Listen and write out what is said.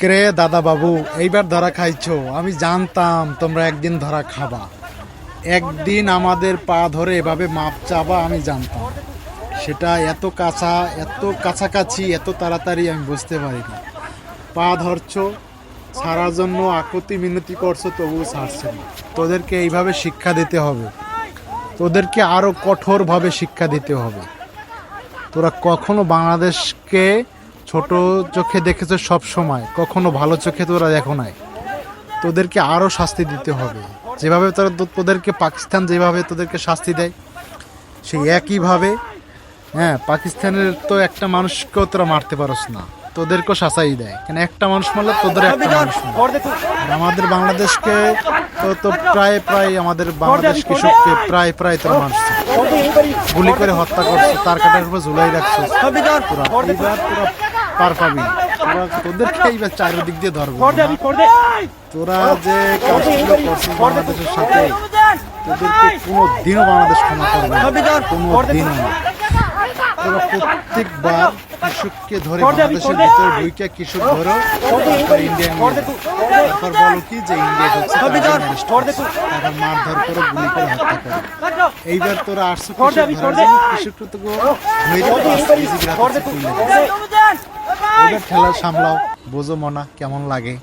কে দাদা বাবু, এইবার ধরা খাইছো। আমি জানতাম তোমরা একদিন ধরা খাবা, একদিন আমাদের পা ধরে এভাবে মাপ চাবা। আমি জানতাম সেটা এত কাছাকাছি এত তাড়াতাড়ি আমি বুঝতে পারিনি। পা ধরছো, ছাড়ার জন্য আকুতি মিনতি করছো, তবুও ছাড়ছে না। তোদেরকে এইভাবে শিক্ষা দিতে হবে, তোদেরকে আরো কঠোরভাবে শিক্ষা দিতে হবে। তোরা কখনো বাংলাদেশকে ছোট চোখে দেখেছো সব সময়, কখনো ভালো চোখে তোরা দেখো নাই। তোদেরকে আরো শাস্তি দিতে হবে, যেভাবে তোদেরকে পাকিস্তান যেভাবে তোদেরকে শাস্তি দেয় সেই একইভাবে। হ্যাঁ, পাকিস্তানের তো একটা মানুষকেও তোরা মারতে পারস না, তোদেরকেও শাসাই দেয়। কেন একটা মানুষ মারলে তোদের একটা মানুষ মারে। আর আমাদের বাংলাদেশকে তো প্রায় আমাদের বাংলাদেশ কৃষককে প্রায় তোরা মারছে, গুলি করে হত্যা করছে, তার কাটার উপর ঝুলাই রাখছে। এইবার তোরা পার পাবি, তোদেরকে এইবার চারিদিক দিয়ে ধরবো। তোরা যে কাজগুলো করছিস বাংলাদেশের সাথে, তোদেরকে কোনো দিনও বাংলাদেশ ক্ষমা করবে না, কোনো দিনও না। তোরা প্রত্যেকবার কৃষককে ধরে বাংলাদেশের ভিতরে ঢুইকা কৃষক ধরো, তারপর ইন্ডিয়ান তারপর বলো কি যে ইন্ডিয়া ঢুকছে, তারপর মারধর করো, গুলি করে হত্যা করো। এইবার তোরা আসছো কৃষক ধরার জন্য, কৃষক তো এবার ঠেলা সামলাও, বোঝো মনা কেমন লাগে।